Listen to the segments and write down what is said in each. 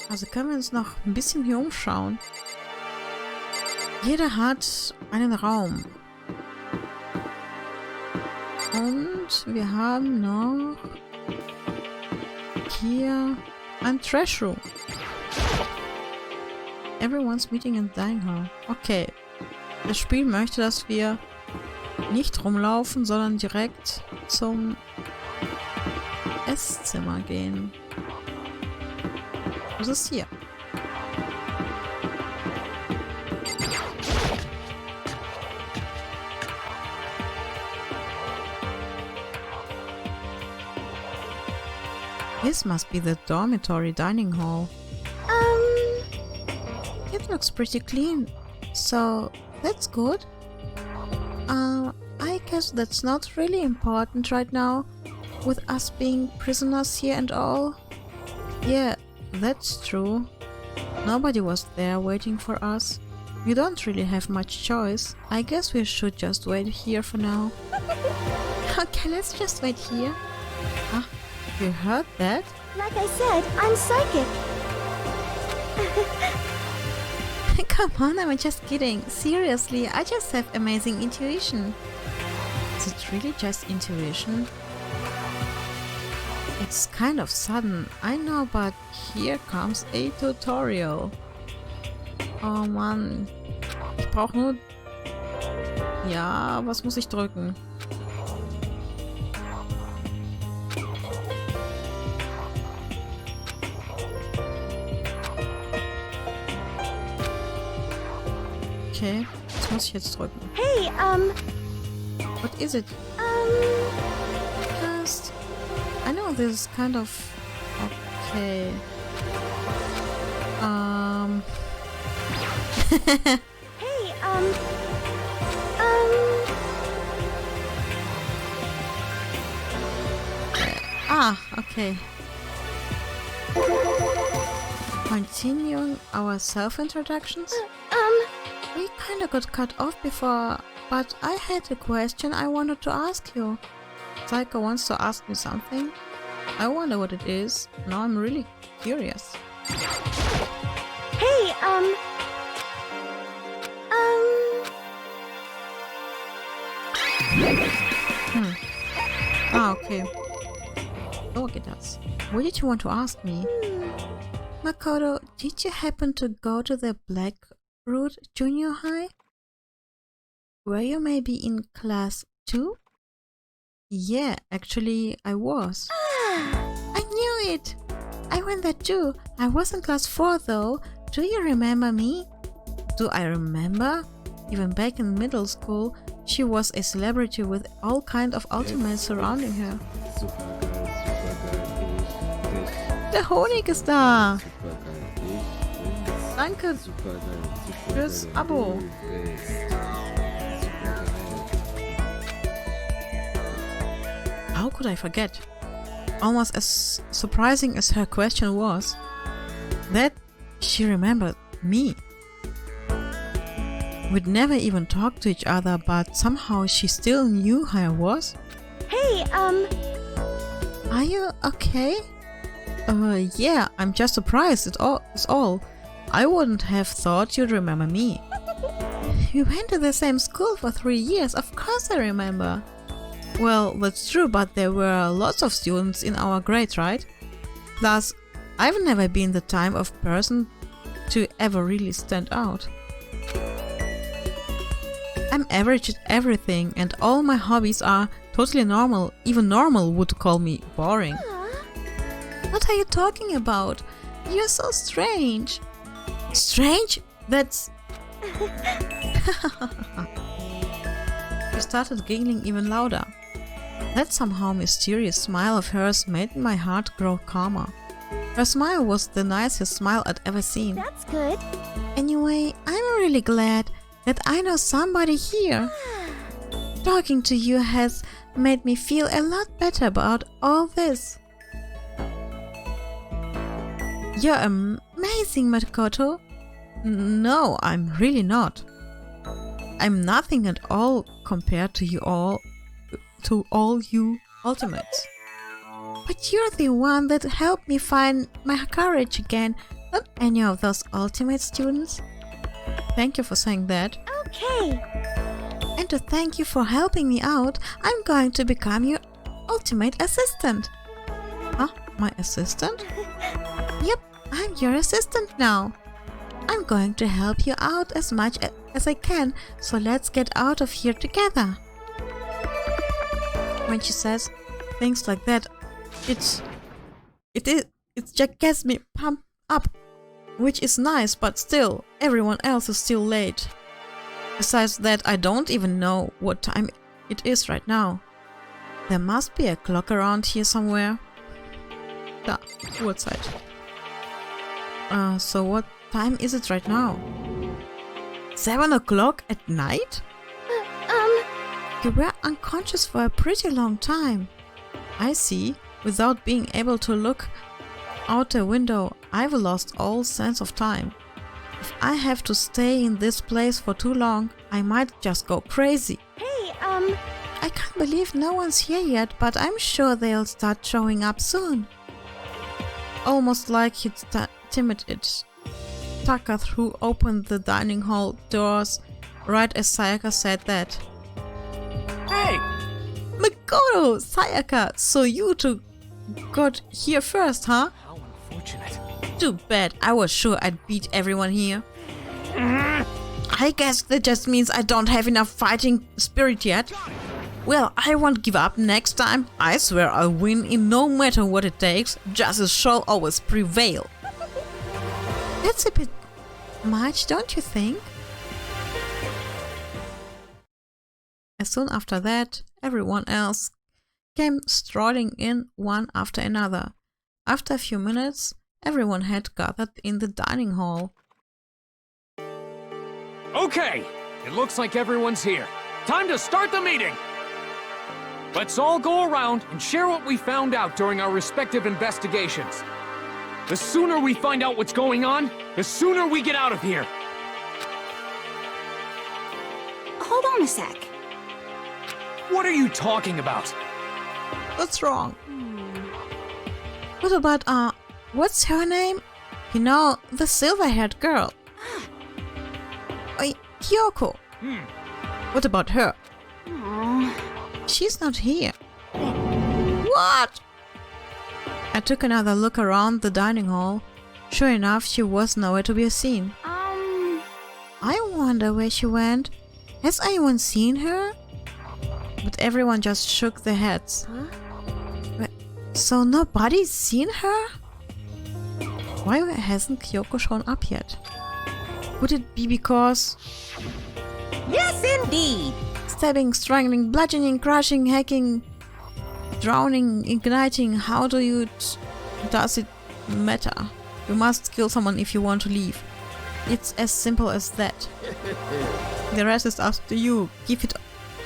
Also können wir uns noch ein bisschen hier umschauen. Jeder hat einen Raum. Und wir haben noch hier ein Trash Room. Everyone's meeting in dining hall. Okay. Das Spiel möchte, dass wir nicht rumlaufen, sondern direkt zum Esszimmer gehen. Was ist hier? This must be the dormitory dining hall. It looks pretty clean, so that's good. I guess that's not really important right now, with us being prisoners here and all. Yeah, that's true. Nobody was there waiting for us. We don't really have much choice. I guess we should just wait here for now. Okay, let's just wait here. Ah, you heard that? Like I said, I'm psychic. Come on, I'm just kidding. Seriously, I just have amazing intuition. Is it really just intuition? It's kind of sudden, I know, but here comes a tutorial. Oh Mann. Ich brauche nur... Ja, was muss ich drücken? Okay, was muss ich jetzt drücken? Hey, What is it? Just... I know this is kind of... Okay. Hey, Ah, okay. Continuing our self-introductions? We kinda got cut off before, but I had a question I wanted to ask you. Psycho wants to ask me something. I wonder what it is. Now I'm really curious. hey, Ah, okay. So geht das. What did you want to ask me? Makoto, did you happen to go to the Blackroot Junior High? Were you maybe in class 2? Yeah, actually I was. I knew it! I went there too. I was in class 4 though. Do you remember me? Do I remember? Even back in middle school, she was a celebrity with all kind of ultimates surrounding her. Der Honig ist da! Danke fürs Abo. How could I forget? Almost as surprising as her question was, that she remembered me. We'd never even talked to each other, but somehow she still knew who I was. hey, Are you okay? Yeah, I'm just surprised, it's all. I wouldn't have thought you'd remember me. We went to the same school for 3 years, of course I remember. Well, that's true, but there were lots of students in our grade, right? Plus, I've never been the type of person to ever really stand out. I'm average at everything, and all my hobbies are totally normal. Even normal would call me boring. What are you talking about? You're so strange. Strange? That's... She started giggling even louder. That somehow mysterious smile of hers made my heart grow calmer. Her smile was the nicest smile I'd ever seen. that's good. Anyway, I'm really glad that I know somebody here. Talking to you has made me feel a lot better about all this. You're amazing, Makoto. No, I'm really not. I'm nothing at all compared to you all, you ultimates. But you're the one that helped me find my courage again, not any of those ultimate students. Thank you for saying that. Okay. And to thank you for helping me out, I'm going to become your ultimate assistant. Huh? My assistant? Yep, I'm your assistant now. I'm going to help you out as much as I can, so let's get out of here together. When she says things like that, it just gets me pumped up, which is nice, but still, everyone else is still late. Besides that, I don't even know what time it is right now. There must be a clock around here somewhere. Da, Uhrzeit. So what time is it right now? 7 o'clock at night? You were unconscious for a pretty long time. I see. Without being able to look out the window, I've lost all sense of time. If I have to stay in this place for too long, I might just go crazy. Hey, I can't believe no one's here yet, but I'm sure they'll start showing up soon. Almost like he'd timid it. Taka threw open the dining hall doors right as Sayaka said that. Hey! Makoto! Sayaka! So you two got here first, huh? How unfortunate. Too bad. I was sure I'd beat everyone here. I guess that just means I don't have enough fighting spirit yet. Well, I won't give up next time. I swear I'll win in no matter what it takes. Justice shall always prevail. That's a bit much, don't you think? As soon after that, everyone else came strolling in one after another. After a few minutes, everyone had gathered in the dining hall. Okay, it looks like everyone's here. Time to start the meeting! Let's all go around and share what we found out during our respective investigations. The sooner we find out what's going on, the sooner we get out of here. hold on a sec. What are you talking about? What's wrong? What about, what's her name? You know, the silver-haired girl. Kyoko. What about her? She's not here. What? I took another look around the dining hall. Sure enough, she was nowhere to be seen. I wonder where she went. Has anyone seen her? But everyone just shook their heads. So nobody's seen her? Why hasn't Kyoko shown up yet? Would it be because... Yes, indeed. Stabbing, strangling, bludgeoning, crushing, hacking, drowning, igniting, how do you... does it matter? You must kill someone if you want to leave. It's as simple as that. The rest is up to you. Give it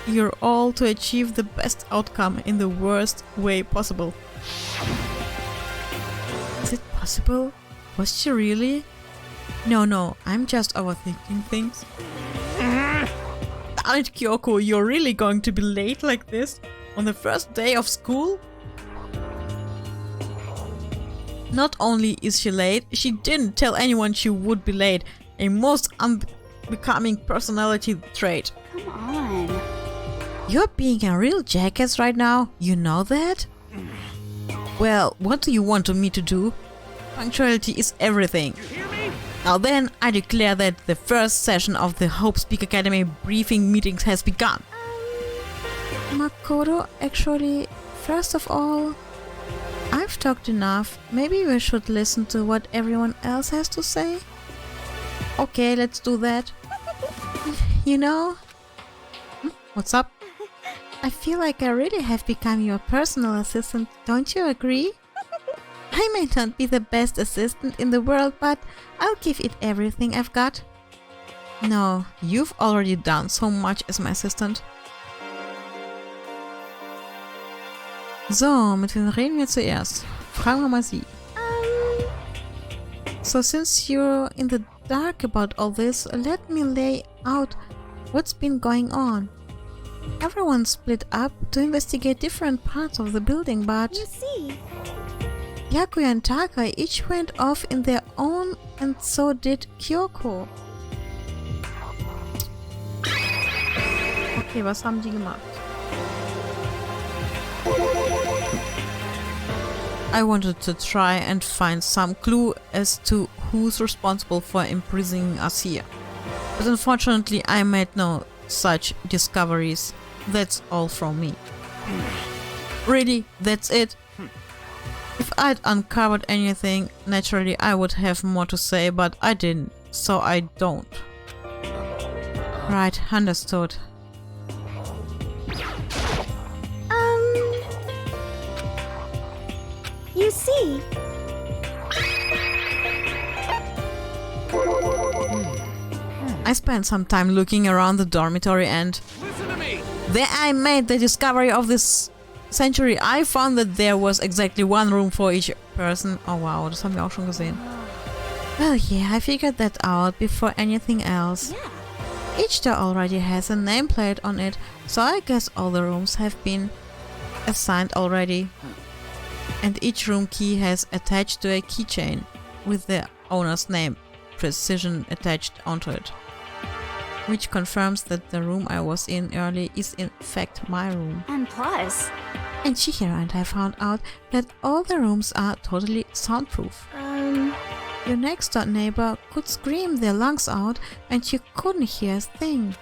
your all to achieve the best outcome in the worst way possible. Is it possible? Was she really? No, I'm just overthinking things. Darn it, Kyoko, you're really going to be late like this? On the first day of school? Not only is she late, she didn't tell anyone she would be late. A most unbecoming personality trait. Come on. You're being a real jackass right now, you know that? Well, what do you want me to do? Punctuality is everything. You hear me? Now then, I declare that the first session of the Hope Speak Academy briefing meetings has begun. Makoto, actually, first of all, I've talked enough. Maybe we should listen to what everyone else has to say? Okay, let's do that. You know? What's up? I feel like I really have become your personal assistant, don't you agree? I may not be the best assistant in the world, but I'll give it everything I've got. No, you've already done so much as my assistant. So, mit wem reden wir zuerst? Fragen wir mal sie. So, since you're in the dark about all this, let me lay out what's been going on. Everyone split up to investigate different parts of the building, but You see, Yakuya and Taka each went off in their own, and so did Kyoko. Okay, was haben die gemacht? I wanted to try and find some clue as to who's responsible for imprisoning us here. But unfortunately I made no such discoveries. That's all from me. Really, that's it? If I'd uncovered anything, naturally I would have more to say, but I didn't, so I don't. Right, understood. you see, I spent some time looking around the dormitory and Listen to me! there I made the discovery of this century. I found that there was exactly one room for each person. Oh wow, das haben wir auch schon gesehen. Well, yeah, I figured that out before anything else. yeah. Each door already has a nameplate on it, so I guess all the rooms have been assigned already. And each room key has attached to a keychain with the owner's name, precision attached onto it. Which confirms that the room I was in early is in fact my room. And plus, And Chihiro and I found out that all the rooms are totally soundproof. Your next door neighbor could scream their lungs out and you couldn't hear a thing.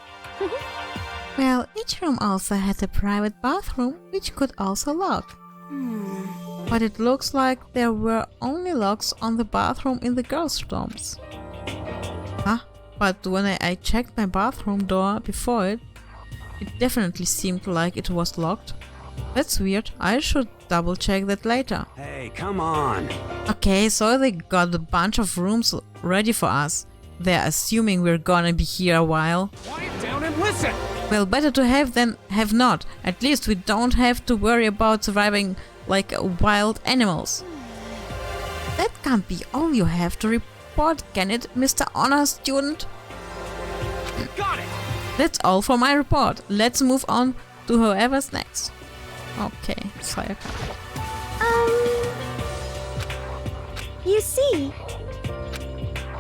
Well, each room also had a private bathroom which could also lock. But it looks like there were only locks on the bathroom in the girls' dorms. Huh? But when I checked my bathroom door before it definitely seemed like it was locked. That's weird. I should double check that later. Hey, come on. Okay, so they got a bunch of rooms ready for us. They're assuming we're gonna be here a while. Quiet down and listen! Well, better to have than have not. At least we don't have to worry about surviving like wild animals. That can't be all you have to report, can it, Mr. Honor Student? Got it! That's all for my report. Let's move on to whoever's next. Okay, Sayaka. you see,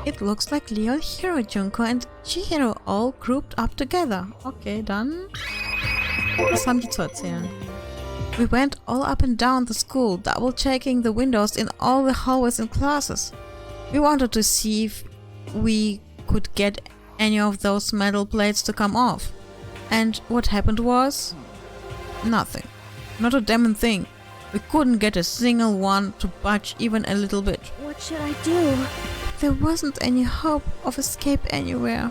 It looks like Leo, Hiro, Junko and Chihiro all grouped up together. Okay, dann... Was haben die zu erzählen? We went all up and down the school, double checking the windows in all the hallways and classes. We wanted to see if we could get any of those metal plates to come off. And what happened was... nothing. Not a damn thing. We couldn't get a single one to budge even a little bit. what should I do? There wasn't any hope of escape anywhere.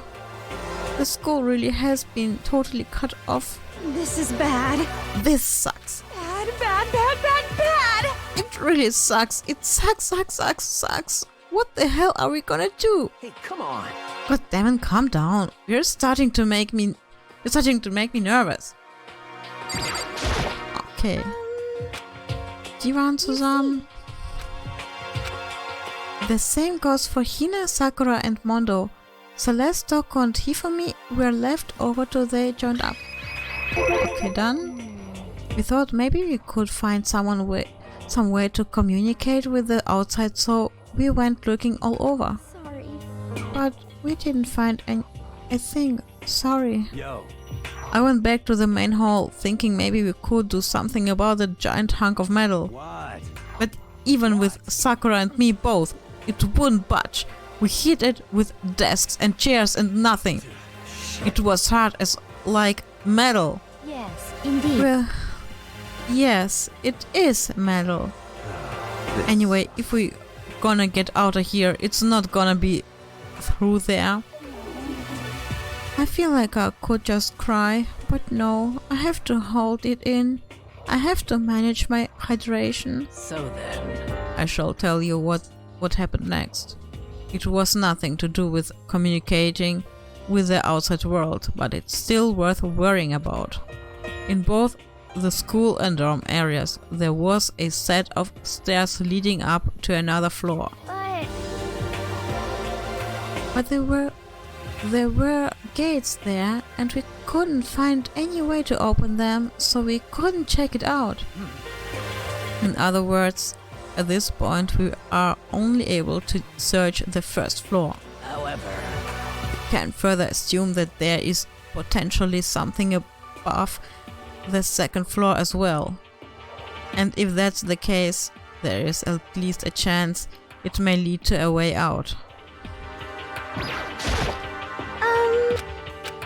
The school really has been totally cut off. This is bad. This sucks. Bad, bad, bad, bad, bad! It really sucks. It sucks. What the hell are we gonna do? Hey, come on! God damn it, calm down. You're starting to make me nervous. Okay. Die waren zusammen. The same goes for Hina, Sakura and Mondo. Celeste, Toko and Hifumi were left over till they joined up. Okay, done. We thought maybe we could find some way to communicate with the outside, so we went looking all over. Sorry. But we didn't find a thing. Sorry. Yo. I went back to the main hall, thinking maybe we could do something about the giant hunk of metal. What? But even with Sakura and me both, it wouldn't budge. We hit it with desks and chairs and nothing. It was hard as like metal. Yes, indeed. Well, yes, it is metal. Anyway, if we gonna get out of here, it's not gonna be through there. I feel like I could just cry, but no, I have to hold it in. I have to manage my hydration. So then... I shall tell you what happened next. It was nothing to do with communicating with the outside world, but it's still worth worrying about. In both the school and dorm areas, there was a set of stairs leading up to another floor. But But they were there were gates there and we couldn't find any way to open them, so we couldn't check it out. In other words, at this point we are only able to search the first floor. However, We can further assume that there is potentially something above the second floor as well. And if that's the case, there is at least a chance it may lead to a way out.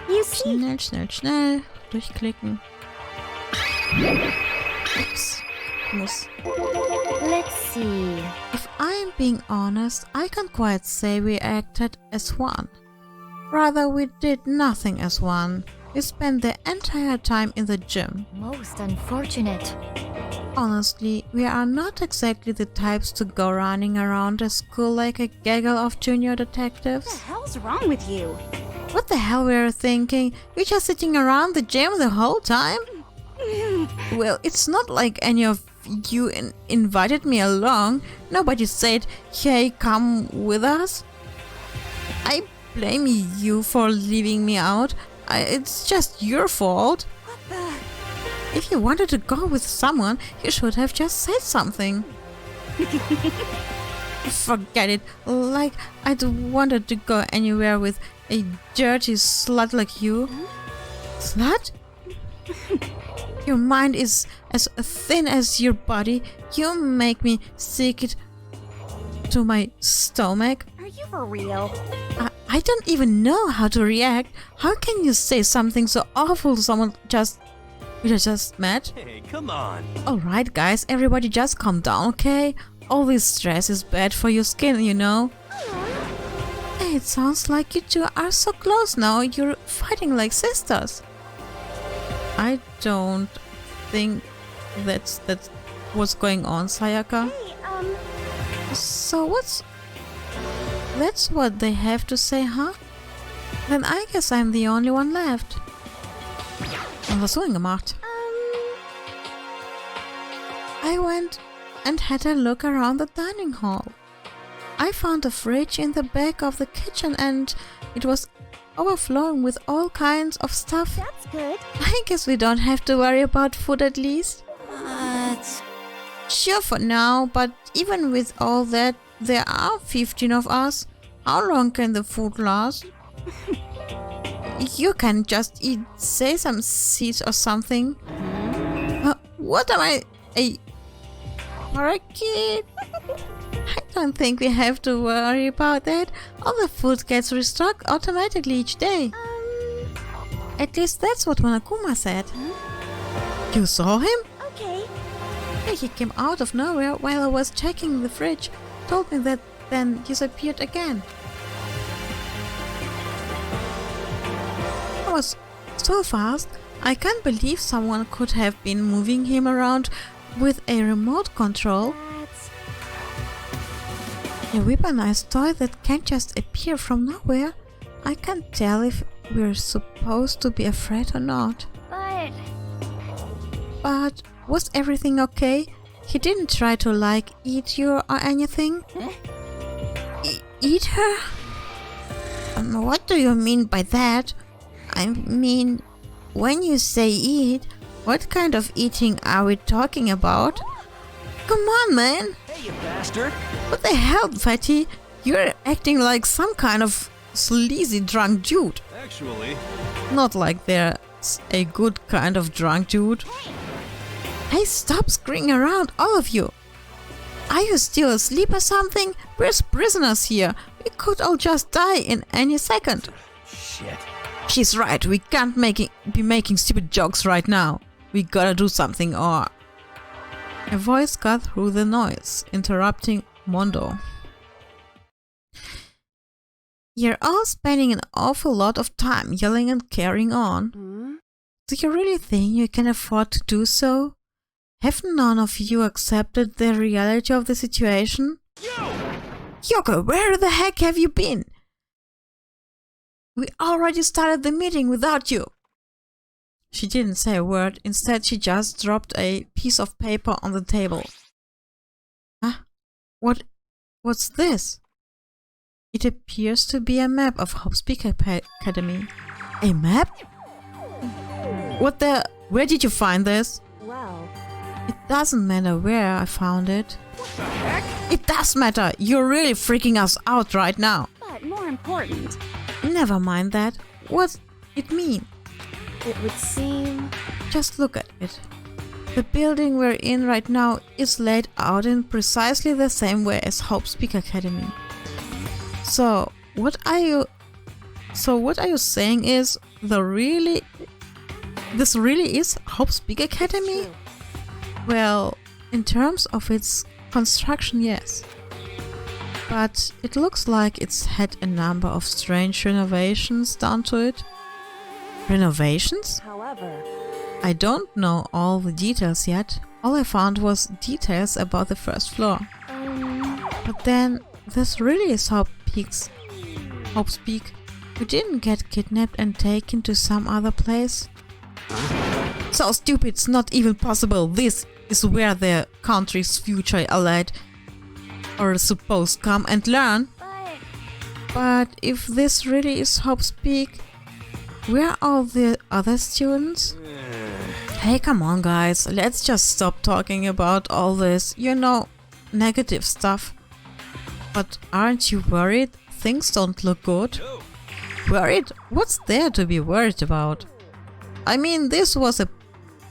You see, Schnell. Durchklicken. Ups. Muss. let's see. If I'm being honest, I can't quite say we acted as one. Rather, we did nothing as one. We spent the entire time in the gym. Most unfortunate. Honestly, we are not exactly the types to go running around a school like a gaggle of junior What the detectives. hell's wrong with you? What the hell were you thinking? You're just sitting around the gym the whole time? Well, it's not like any of you invited me along. Nobody said, hey, come with us. I blame you for leaving me out. It's just your fault. What the? If you wanted to go with someone, you should have just said something. Forget it. Like, I'd wanted to go anywhere with a dirty slut like you. Slut? Your mind is as thin as your body. You make me sick it to my stomach. Are you for real? I don't even know how to react. How can you say something so awful to someone we just met? Hey, come on. Alright guys, everybody just calm down, okay? All this stress is bad for your skin, you know? Hey, it sounds like you two are so close now. You're fighting like sisters. I don't think that's what's going on, Sayaka. Hey, So that's what they have to say, huh? Then I guess I'm the only one left. Was hast du denn gemacht? I went and had a look around the dining hall. I found a fridge in the back of the kitchen and it was overflowing with all kinds of stuff. that's good. I guess we don't have to worry about food at least. But Sure for now, but even with all that, there are 15 of us. How long can the food last? You can just eat sesame seeds or something. What am I? A parakeet? I don't think we have to worry about that. All the food gets restocked automatically each day. At least that's what Monokuma said. You saw him? okay. Yeah, he came out of nowhere while I was checking the fridge. Told me that, then disappeared again. It was so fast. I can't believe someone could have been moving him around with a remote control. That's A weaponized toy that can just appear from nowhere. I can't tell if we're supposed to be afraid or not. but But was everything okay? He didn't try to like eat you or anything? Eat her? What do you mean by that? I mean, when you say eat, what kind of eating are we talking about? Come on, man! Hey, you bastard. What the hell, Fatty? You're acting like some kind of sleazy drunk dude. Actually, Not like there's a good kind of drunk dude. Hey, stop screaming around, all of you! Are you still asleep or something? We're prisoners here. We could all just die in any second. shit. She's right, we can't be making stupid jokes right now. We gotta do something or... A voice cut through the noise, interrupting Mondo. You're all spending an awful lot of time yelling and carrying on. Do you really think you can afford to do so? Have none of you accepted the reality of the situation? Yoko, where the heck have you been? We already started the meeting without you. She didn't say a word, instead she just dropped a piece of paper on the table. Huh? What's this? It appears to be a map of Hope's Peak Academy. A map? What the? Where did you find this? Well, It doesn't matter where I found it. What the heck? It does matter! You're really freaking us out right now. but more important, Never mind that. What's it mean? it would seem... Just look at it. The building we're in right now is laid out in precisely the same way as Hope's Peak Academy. So what are you saying is this really is Hope's Peak Academy? True. Well, in terms of its construction, yes. But it looks like it's had a number of strange renovations done to it. Renovations? However, I don't know all the details yet. All I found was details about the first floor. But then, this really is Hope's Peak. We didn't get kidnapped and taken to some other place. So stupid, it's not even possible. This is where the country's future elite are supposed to come and learn. But if this really is Hope's Peak, where are all the other students? Hey, come on guys, let's just stop talking about all this, negative stuff. But aren't you worried? Things don't look good. Worried? What's there to be worried about? I mean, this was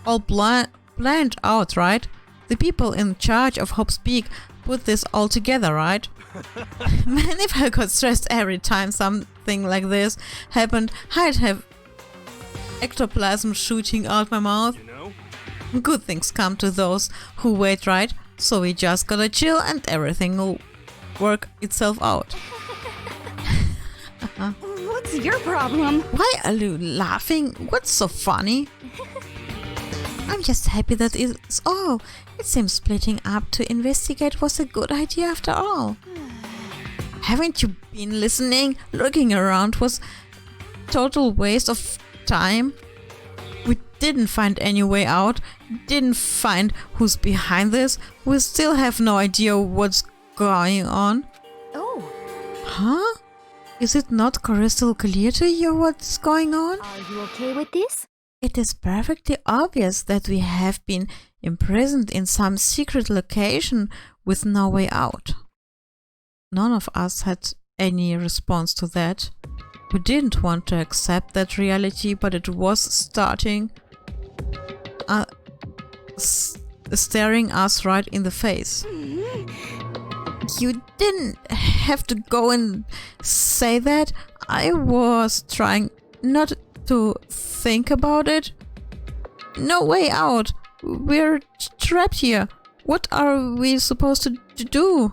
all planned out, right? The people in charge of Hope's Peak put this all together, right? Man, if I got stressed every time something like this happened, I'd have ectoplasm shooting out my mouth. Good things come to those who wait, right? So we just gotta chill and everything will work itself out. what's your problem? Why are you laughing? What's so funny? I'm just happy that it's all. It seems splitting up to investigate was a good idea after all. Haven't you been listening? Looking around was total waste of time. We didn't find any way out, didn't find who's behind this. We still have no idea what's going on. Oh, Huh? Is it not crystal clear to you what's going on? are you okay with this? It is perfectly obvious that we have been imprisoned in some secret location with no way out. None of us had any response to that. We didn't want to accept that reality, but it was staring us right in the face. You didn't have to go and say that. I was trying not to think about it. No way out. We're trapped here. What are we supposed to do?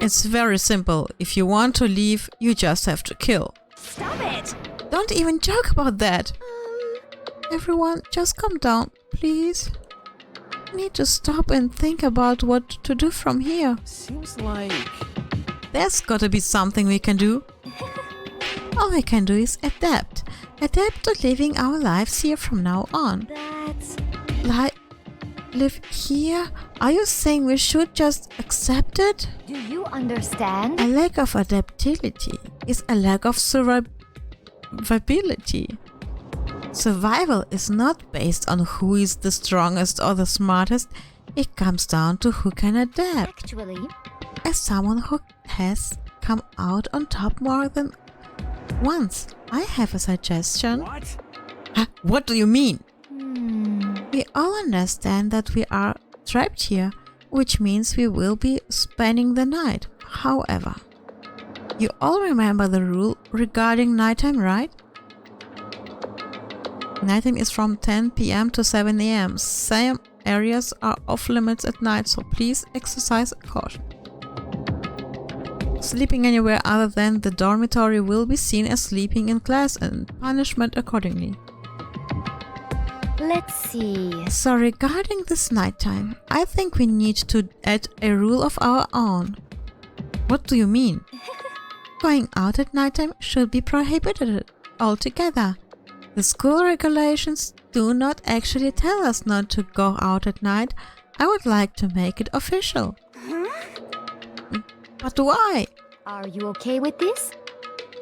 It's very simple. If you want to leave, you just have to kill. Stop it! Don't even joke about that. Everyone, just calm down, please. We need to stop and think about what to do from here. Seems like... There's gotta be something we can do. All we can do is adapt. Adapt to living our lives here from now on. That's... Live here? Are you saying we should just accept it? Do you understand? A lack of adaptability is a lack of survivability. Survival is not based on who is the strongest or the smartest. It comes down to who can adapt. Actually, As someone who has come out on top more than once, I have a suggestion. What? Huh? What do you mean? hmm, We all understand that we are trapped here, which means we will be spending the night. However, you all remember the rule regarding nighttime, right? Nighttime is from 10 p.m. to 7 a.m. Some areas are off limits at night, so please exercise caution. Sleeping anywhere other than the dormitory will be seen as sleeping in class and punishment accordingly. let's see. So regarding this nighttime, I think we need to add a rule of our own. What do you mean? Going out at nighttime should be prohibited altogether. The school regulations do not actually tell us not to go out at night. I would like to make it official. But why? Are you okay with this?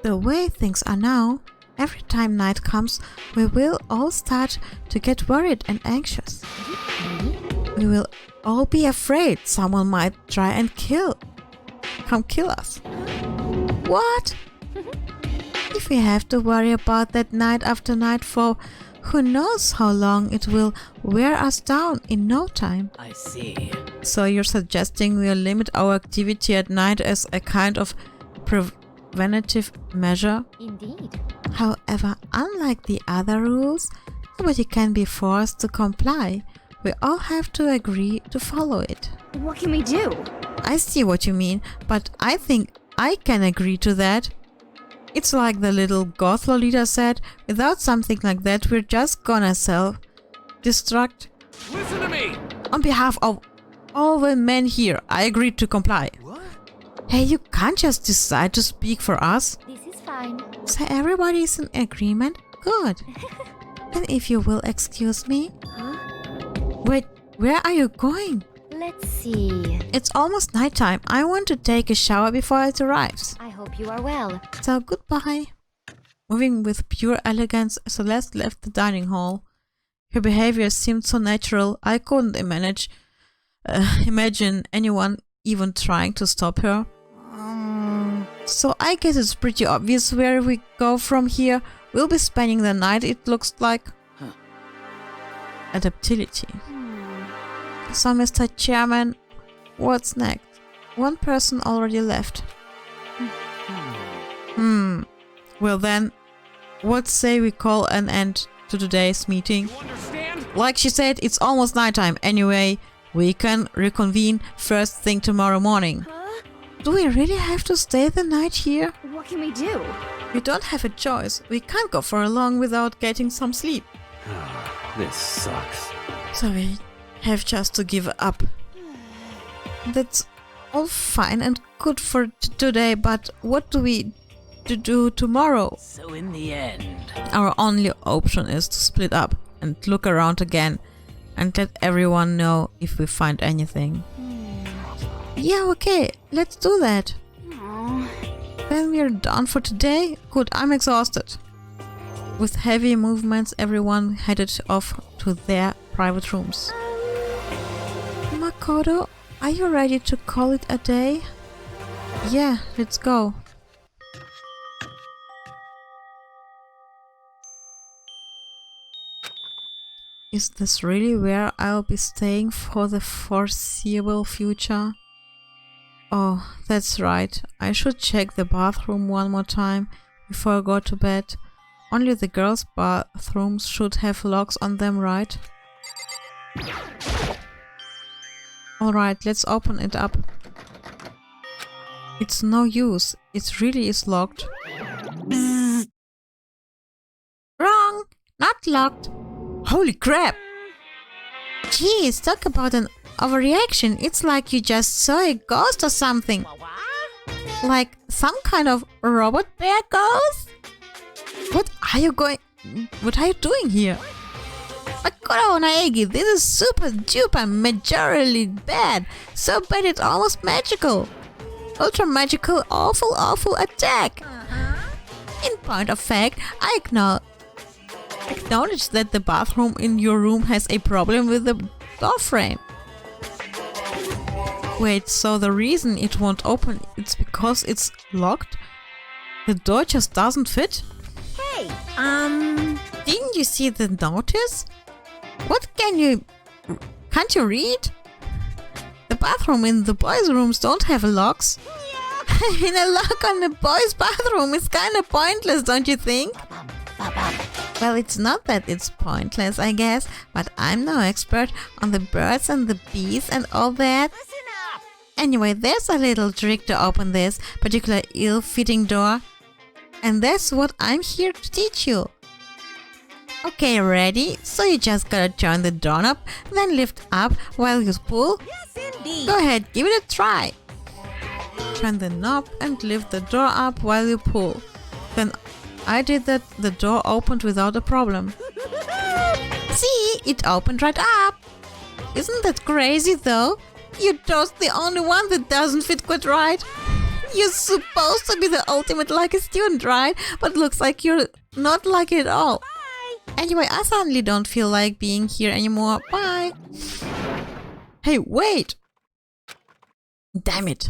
The way things are now, every time night comes, we will all start to get worried and anxious. We will all be afraid someone might try and come kill us. What? If we have to worry about that night after night for who knows how long, it will wear us down in no time. I see. So you're suggesting we'll limit our activity at night as a kind of preventative measure? Indeed. However, unlike the other rules, nobody can be forced to comply. We all have to agree to follow it. What can we do? I see what you mean, but I think I can agree to that. It's like the little goth Lolita said, without something like that we're just gonna self-destruct. Listen to me! On behalf of all the men here, I agree to comply. What? Hey, you can't just decide to speak for us. This is fine. So everybody is in agreement? Good. And if you will excuse me. Huh? Wait, where are you going? Let's see. It's almost nighttime. I want to take a shower before it arrives. I hope you are well. So goodbye. Moving with pure elegance, Celeste left the dining hall. Her behavior seemed so natural, I couldn't imagine anyone even trying to stop her. So I guess it's pretty obvious where we go from here. We'll be spending the night, it looks like. Adaptability. So, Mr. Chairman, what's next? One person already left. Well then, what say we call an end to today's meeting? You understand? Like she said, it's almost nighttime. Anyway, we can reconvene first thing tomorrow morning. Huh? Do we really have to stay the night here? What can we do? We don't have a choice. We can't go for long without getting some sleep. This sucks. So we have just to give up. That's all fine and good for today, but what do we do tomorrow? So in the end... Our only option is to split up and look around again and let everyone know if we find anything. Yeah, okay, let's do that. Then we're done for today. Good, I'm exhausted. With heavy movements, everyone headed off to their private rooms. Makoto, are you ready to call it a day? Yeah, let's go. Is this really where I'll be staying for the foreseeable future? Oh, that's right. I should check the bathroom one more time before I go to bed. Only the girls' bathrooms should have locks on them, right? Alright, let's open it up. It's no use. It really is locked. Bzzz. Wrong! Not locked! Holy crap! Jeez, talk about an overreaction. It's like you just saw a ghost or something. Like some kind of robot bear ghost? What are you doing here? Makoto Naegi, this is super duper majorly bad. So bad it's almost magical. Ultra magical, awful attack. In point of fact, I acknowledge that the bathroom in your room has a problem with the door frame. Wait, so the reason it won't open it's because it's locked? The door just doesn't fit? Hey, Didn't you see the notice? What can't you read? The bathroom in the boys' rooms don't have locks. And a lock on the boys' bathroom is kinda pointless, don't you think? Well, it's not that it's pointless, I guess, but I'm no expert on the birds and the bees and all that. Anyway, there's a little trick to open this particular ill-fitting door. And that's what I'm here to teach you. Okay, ready? So you just gotta turn the doorknob, then lift up while you pull. yes indeed. Go ahead, give it a try. Turn the knob and lift the door up while you pull. Then I did that, the door opened without a problem. See, it opened right up. Isn't that crazy though? You're just the only one that doesn't fit quite right. You're supposed to be the ultimate lucky student, right? But looks like you're not lucky at all. Bye. Anyway, I suddenly don't feel like being here anymore. Bye. Hey, wait! Damn it.